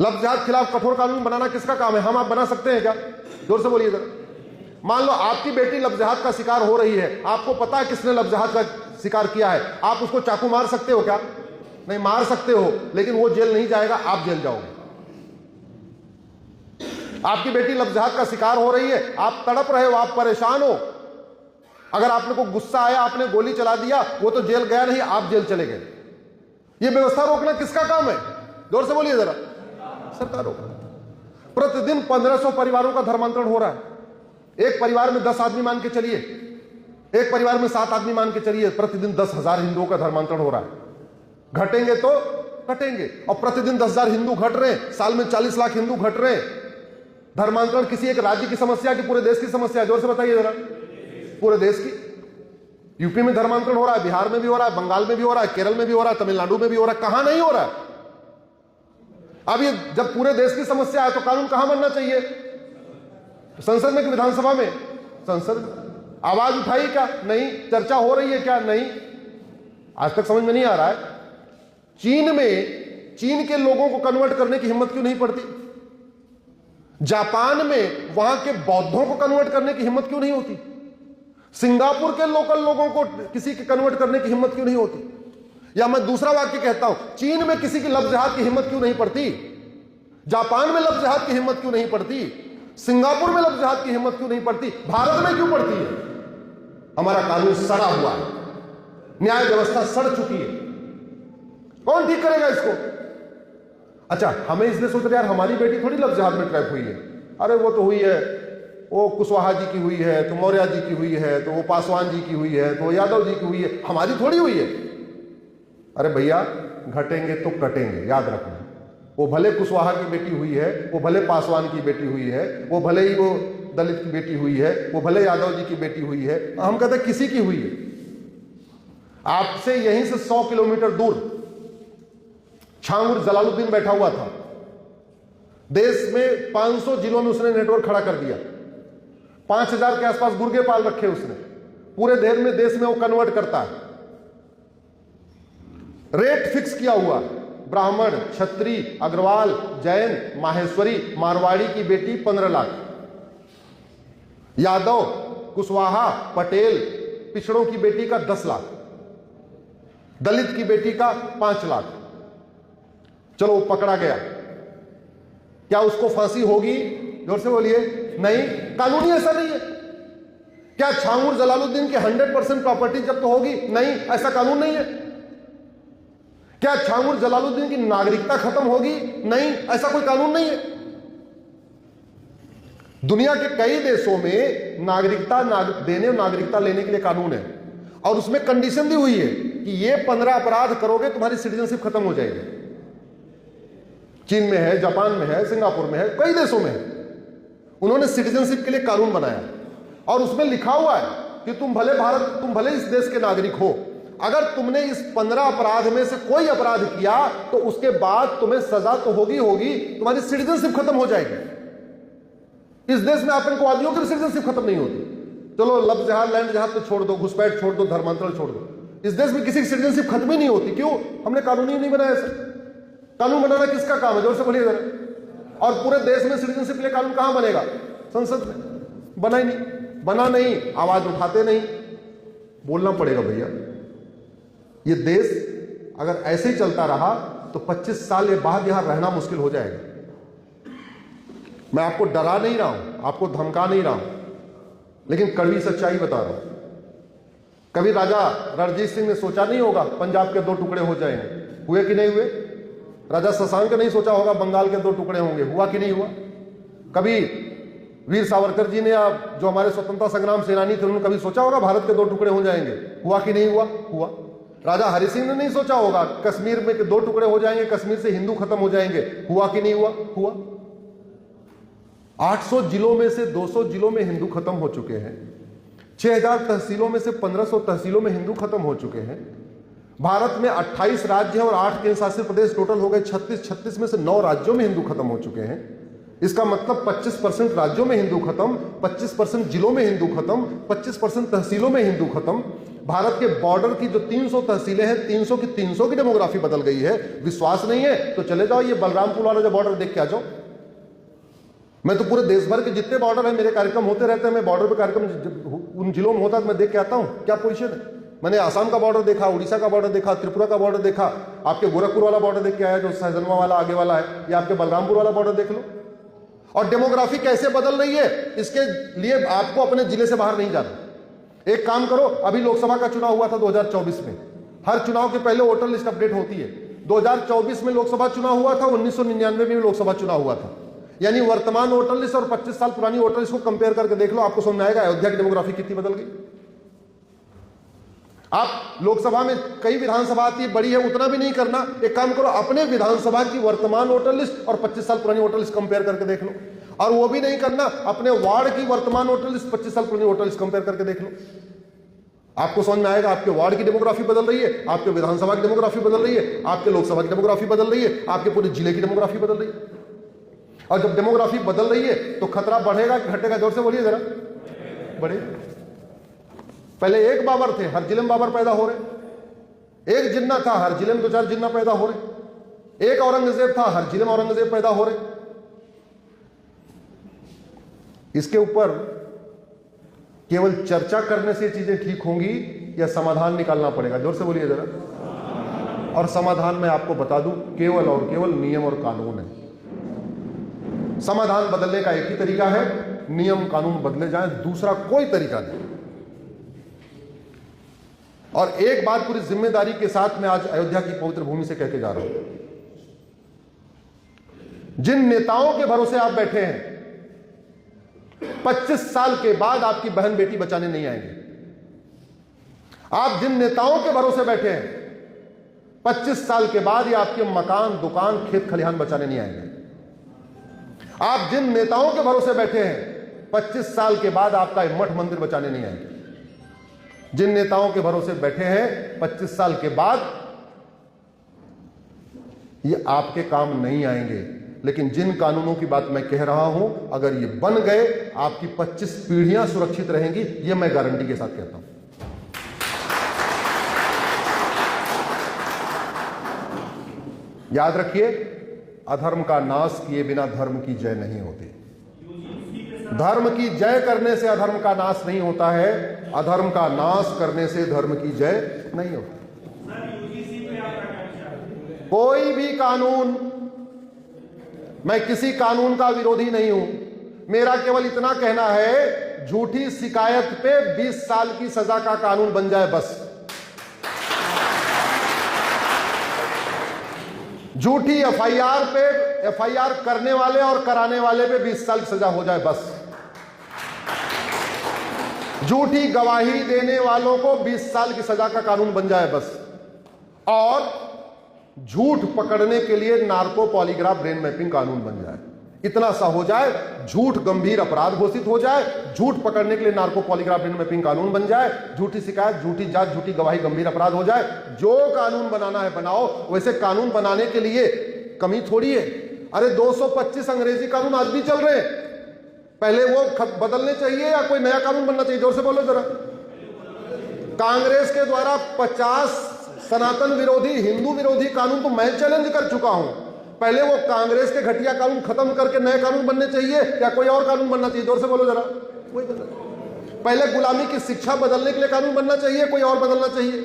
लफ्ज़ जिहाद खिलाफ कठोर कानून बनाना किसका काम है? हम आप बना सकते हैं क्या? जोर से बोलिए जरा। मान लो आपकी बेटी लफ्ज़ जिहाद का शिकार हो रही है, आपको पता है किसने लफ्ज़ जिहाद का शिकार किया है, आप उसको चाकू मार सकते हो क्या? नहीं मार सकते हो, लेकिन वो जेल नहीं जाएगा, आप जेल जाओगे। आपकी बेटी लफ्ज़ जिहाद का शिकार हो रही है, आप तड़प रहे हो, आप परेशान हो, अगर आपने को गुस्सा आया, आपने गोली चला दिया, वो तो जेल गया नहीं, आप जेल चले गए। ये व्यवस्था रोकना किसका काम है? जोर से बोलिए जरा। सरकार रोक। प्रतिदिन 1500 परिवारों का धर्मांतरण हो रहा है। एक परिवार में 10 आदमी मान के चलिए, एक परिवार में 7 आदमी मान के चलिए, प्रतिदिन 10,000 हिंदुओं का धर्मांतरण हो रहा है। घटेंगे तो घटेंगे, और प्रतिदिन 10,000 हिंदू घट रहे हैं, साल में 40 लाख हिंदू घट रहे हैं। धर्मांतरण किसी एक राज्य की समस्या की पूरे देश की समस्या है? जोर से बताइए जरा। पूरे देश की। यूपी में धर्मांतरण हो रहा है, बिहार में भी हो रहा है, बंगाल में भी हो रहा है, केरल में भी हो रहा है, तमिलनाडु में भी हो रहा है, कहां नहीं हो रहा है? अब ये जब पूरे देश की समस्या है तो कानून कहां बनना चाहिए? संसद में कि विधानसभा में? संसद। आवाज उठाई क्या? नहीं। चर्चा हो रही है क्या? नहीं। आज तक समझ में नहीं आ रहा है चीन में चीन के लोगों को कन्वर्ट करने की हिम्मत क्यों नहीं पड़ती? जापान में वहां के बौद्धों को कन्वर्ट करने की हिम्मत क्यों नहीं होती? सिंगापुर के लोकल लोगों को किसी के कन्वर्ट करने की हिम्मत क्यों नहीं होती? या मैं दूसरा वाक्य कहता हूं, चीन में किसी की लफ्ज़ जिहाद की हिम्मत क्यों नहीं पड़ती? जापान में लफ्ज़ जिहाद की हिम्मत क्यों नहीं पड़ती? सिंगापुर में लफ्ज़ जिहाद की हिम्मत क्यों नहीं पड़ती? भारत में क्यों पड़ती है? हमारा कानून सड़ा हुआ है, न्याय व्यवस्था सड़ चुकी है। कौन ठीक करेगा इसको? अच्छा, हमें इसलिए सोच रहे यार हमारी बेटी थोड़ी लफ्ज़ जिहाद में ट्रैप हुई है। अरे वो तो हुई है, वो कुशवाहा जी की हुई है, तो मौर्य जी की हुई है, तो वो पासवान जी की हुई है, तो यादव जी की हुई है, हमारी थोड़ी हुई है। अरे भैया, घटेंगे तो कटेंगे, याद रखना। वो भले कुशवाहा की बेटी हुई है, वो भले पासवान की बेटी हुई है, वो भले ही वो दलित की बेटी हुई है, वो भले यादव जी की बेटी हुई है, हम कहते हैं किसी की हुई है। आपसे यहीं से 100 किलोमीटर दूर छांगुर जलालुद्दीन बैठा हुआ था। देश में 500 जिलों में उसने नेटवर्क खड़ा कर दिया। 5000 के आसपास गुर्गे पाल रखे उसने। पूरे देश में वो कन्वर्ट करता है। रेट फिक्स किया हुआ, ब्राह्मण, क्षत्रिय, अग्रवाल, जैन, माहेश्वरी, मारवाड़ी की बेटी 15 लाख, यादव, कुशवाहा, पटेल, पिछड़ों की बेटी का 10 लाख, दलित की बेटी का 5 लाख। चलो वो पकड़ा गया, क्या उसको फांसी होगी? जोर से बोलिए। नहीं, कानूनी ऐसा नहीं है। क्या छांगुर जलालुद्दीन की 100% प्रॉपर्टी जब्त होगी? नहीं, ऐसा कानून नहीं है। क्या छांगुर जलालुद्दीन की नागरिकता खत्म होगी? नहीं, ऐसा कोई कानून नहीं है। दुनिया के कई देशों में नागरिकता देने और नागरिकता लेने के लिए कानून है, और उसमें कंडीशन दी हुई है कि ये 15 अपराध करोगे तुम्हारी सिटीजनशिप खत्म हो जाएगी। चीन में है, जापान में है, सिंगापुर में है, कई देशों में है। उन्होंने सिटीजनशिप के लिए कानून बनाया और उसमें लिखा हुआ है कि तुम भले इस देश के नागरिक हो, अगर तुमने इस 15 अपराध में से कोई अपराध किया तो उसके बाद तुम्हें सजा तो होगी, तुम्हारी सिटीजनशिप खत्म हो जाएगी। इस देश में आतंकवादियों की सिटीजनशिप खत्म नहीं होती। चलो लफ्ज़ जिहाद, लैंड जिहाद तो छोड़ दो, घुसपैठ छोड़ दो, धर्मांतरण छोड़ दो, इस देश में किसी की सिटीजनशिप खत्म ही नहीं होती। क्यों? हमने कानून ही नहीं बनाया सर। कानून बनाना किसका काम है? जोर से बोलिए जरा। और पूरे देश में सिटीजनशिप के लिए कानून कहां बनेगा? संसद में। बना ही नहीं, बना नहीं, आवाज उठाते नहीं। बोलना पड़ेगा भैया, ये देश अगर ऐसे ही चलता रहा तो 25 साल के बाद यहां रहना मुश्किल हो जाएगा। मैं आपको डरा नहीं रहा हूं, आपको धमका नहीं रहा हूं, लेकिन कड़वी सच्चाई बता रहा हूं। कभी राजा रणजीत सिंह ने सोचा नहीं होगा पंजाब के 2 टुकड़े हो जाएंगे? हुए कि नहीं हुए? राजा शशांक ने नहीं सोचा होगा बंगाल के 2 टुकड़े होंगे? हुआ कि नहीं हुआ? कभी वीर सावरकर जी ने, जो हमारे स्वतंत्रता संग्राम सेनानी थे, उन्होंने कभी सोचा होगा भारत के 2 टुकड़े हो जाएंगे? हुआ कि नहीं हुआ? हुआ। राजा हरि सिंह ने नहीं सोचा होगा कश्मीर में के 2 टुकड़े हो जाएंगे, कश्मीर से हिंदू खत्म हो जाएंगे? हुआ कि नहीं हुआ? हुआ। 800 जिलों में से 200 जिलों में हिंदू खत्म हो चुके हैं। 6000 तहसीलों में से 1500 तहसीलों में हिंदू खत्म हो चुके हैं। भारत में 28 राज्य हैं और 8 केंद्र शासित प्रदेश टोटल हो गए 36। 36 में से 9 राज्यों में हिंदू खत्म हो चुके हैं। इसका मतलब 25% राज्यों में हिंदू खत्म, 25% जिलों में हिंदू खत्म, 25% तहसीलों में हिंदू खत्म। भारत के बॉर्डर की जो 300 तहसीलें हैं, 300 की 300 की डेमोग्राफी बदल गई है। विश्वास नहीं है तो चले जाओ ये बलरामपुर वाला जो बॉर्डर देख के आ जाओ। मैं तो पूरे देश भर के जितने बॉर्डर है, मेरे कार्यक्रम होते रहते हैं, मैं बॉर्डर पे कार्यक्रम उन जिलों में होता है मैं देख के आता हूं क्या पोजीशन है। मैंने आसाम का बॉर्डर देखा, उड़ीसा का बॉर्डर देखा, त्रिपुरा का बॉर्डर देखा, आपके गोरखपुर वाला बॉर्डर देख के आया जो सहजनवा वाला आगे वाला है, या आपके बलरामपुर वाला बॉर्डर देख लो। और डेमोग्राफी कैसे बदल रही है, इसके लिए आपको अपने जिले से बाहर नहीं जाना। एक काम करो, अभी लोकसभा का चुनाव हुआ था 2024 में, हर चुनाव के पहले वोटर लिस्ट अपडेट होती है। 2024 में लोकसभा चुनाव हुआ था, 1999 में भी लोकसभा चुनाव हुआ था। यानी वर्तमान वोटर लिस्ट और 25 साल पुरानी वोटर लिस्ट को कंपेयर करके देख लो, आपको समझ में आएगा अयोध्या की डेमोग्राफी कितनी बदल गई। आप लोकसभा में कई विधानसभा आती है, बड़ी है, उतना भी नहीं करना। एक काम करो, अपने विधानसभा की वर्तमान वोटर लिस्ट और 25 साल पुरानी वोटर लिस्ट कंपेयर करके देख लो। और वो भी नहीं करना, अपने वार्ड की वर्तमान वोटर लिस्ट 25 साल पुरानी वोटर लिस्ट कंपेयर करके देख लो। आपको समझ में आएगा आपके वार्ड की डेमोग्राफी बदल रही है, आपके विधानसभा की डेमोग्राफी बदल रही है, आपके लोकसभा की डेमोग्राफी बदल रही है, आपके पूरे जिले की डेमोग्राफी बदल रही है। और जब डेमोग्राफी बदल रही है तो खतरा बढ़ेगा कि घटेगा? जोर से बोलिए जरा। बढ़ेगा। पहले एक बाबर थे, हर जिले में बाबर पैदा हो रहे। एक जिन्ना था, हर जिले में 2-4 जिन्ना पैदा हो रहे। एक औरंगजेब था, हर जिले में औरंगजेब पैदा हो रहे। इसके ऊपर केवल चर्चा करने से चीजें ठीक होंगी या समाधान निकालना पड़ेगा? जोर से बोलिए जरा। और समाधान मैं आपको बता दूं, केवल और केवल नियम और कानून है। समाधान बदलने का एक ही तरीका है, नियम कानून बदले जाएं, दूसरा कोई तरीका नहीं। और एक बात पूरी जिम्मेदारी के साथ मैं आज अयोध्या की पवित्र भूमि से कह के जा रहा हूं, जिन नेताओं के भरोसे आप बैठे हैं, 25 साल के बाद आपकी बहन बेटी बचाने नहीं आएंगे। आप जिन नेताओं के भरोसे बैठे हैं, 25 साल के बाद ये आपके मकान, दुकान, खेत खलिहान बचाने नहीं आएंगे। आप जिन नेताओं के भरोसे बैठे हैं, 25 साल के बाद आपका मठ मंदिर बचाने नहीं आएंगे। जिन नेताओं के भरोसे बैठे हैं, 25 साल के बाद ये आपके काम नहीं आएंगे। लेकिन जिन कानूनों की बात मैं कह रहा हूं, अगर ये बन गए, आपकी 25 पीढ़ियां सुरक्षित रहेंगी, ये मैं गारंटी के साथ कहता हूं। याद रखिए, अधर्म का नाश किए बिना धर्म की जय नहीं होती। धर्म की जय करने से अधर्म का नाश नहीं होता है, अधर्म का नाश करने से धर्म की जय नहीं होती। कोई भी कानून, मैं किसी कानून का विरोधी नहीं हूं, मेरा केवल इतना कहना है, झूठी शिकायत पे 20 साल की सजा का कानून बन जाए बस। झूठी एफआईआर पे, एफआईआर करने वाले और कराने वाले पे 20 साल की सजा हो जाए बस। झूठी गवाही देने वालों को 20 साल की सजा का कानून बन जाए बस। और झूठ पकड़ने के लिए नार्को पॉलीग्राफ ब्रेन मैपिंग कानून बन जाए। इतना सा हो जाए, झूठ गंभीर अपराध घोषित हो जाए, झूठ पकड़ने के लिए नार्को पॉलीग्राफ ब्रेन मैपिंग कानून बन जाए, झूठी शिकायत, झूठी जांच, झूठी गवाही गंभीर अपराध हो जाए। जो कानून बनाना है बनाओ। वैसे कानून बनाने के लिए कमी थोड़ी है। अरे 225 अंग्रेजी कानून आज भी चल रहे हैं, पहले वो बदलने चाहिए या कोई नया कानून बनना चाहिए? जोर से बोलो जरा। कांग्रेस के द्वारा 50 सनातन विरोधी, हिंदू विरोधी कानून तो मैं चैलेंज कर चुका हूं। पहले वो कांग्रेस के घटिया कानून खत्म करके नए कानून बनने चाहिए या कोई और कानून बनना चाहिए? जोर से बोलो जरा। कोई बदल। पहले गुलामी की शिक्षा बदलने के लिए कानून बनना चाहिए, कोई और बदलना चाहिए?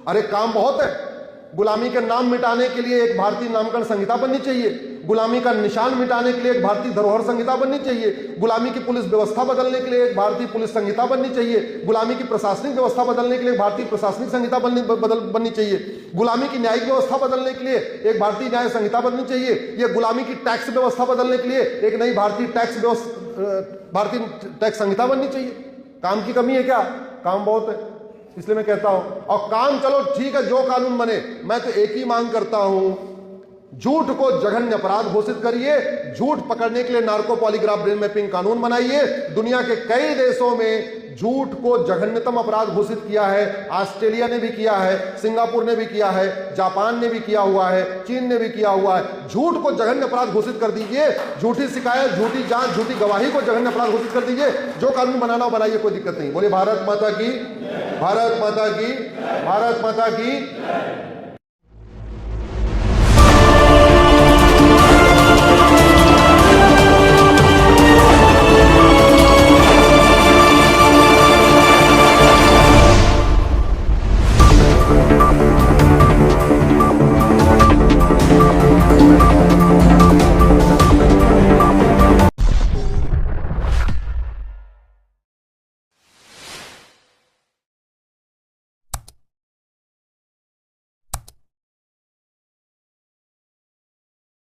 अरे काम बहुत है। गुलामी के नाम मिटाने के लिए एक भारतीय नामकरण संहिता बननी चाहिए, गुलामी का निशान मिटाने के लिए एक भारतीय धरोहर संहिता बननी चाहिए, गुलामी की पुलिस व्यवस्था बदलने के लिए एक भारतीय पुलिस संहिता बननी चाहिए, गुलामी की प्रशासनिक व्यवस्था बदलने के लिए एक भारतीय प्रशासनिक संहिता बननी चाहिए, गुलामी की न्यायिक व्यवस्था बदलने के लिए एक भारतीय न्याय संहिता बननी चाहिए, ये गुलामी की टैक्स व्यवस्था बदलने के लिए एक नई भारतीय टैक्स संहिता बननी चाहिए। काम की कमी है क्या? काम बहुत है, इसलिए मैं कहता हूं। और काम चलो ठीक है, जो कानून बने, मैं तो एक ही मांग करता हूं, झूठ को जघन्य अपराध घोषित करिए, झूठ पकड़ने के लिए नार्को पॉलीग्राफ ब्रेन मैपिंग कानून बनाइए। दुनिया के कई देशों में झूठ को जघन्यतम अपराध घोषित किया है। ऑस्ट्रेलिया ने भी किया है, सिंगापुर ने भी किया है, जापान ने भी किया हुआ है, चीन ने भी किया हुआ है। झूठ को जघन्य अपराध घोषित कर दीजिए, झूठी शिकायत, झूठी जांच, झूठी गवाही को जघन्य अपराध घोषित कर दीजिए। जो कानून बनाना हो बनाइए, कोई दिक्कत नहीं। बोले भारत माता की, भारत माता की, भारत माता की।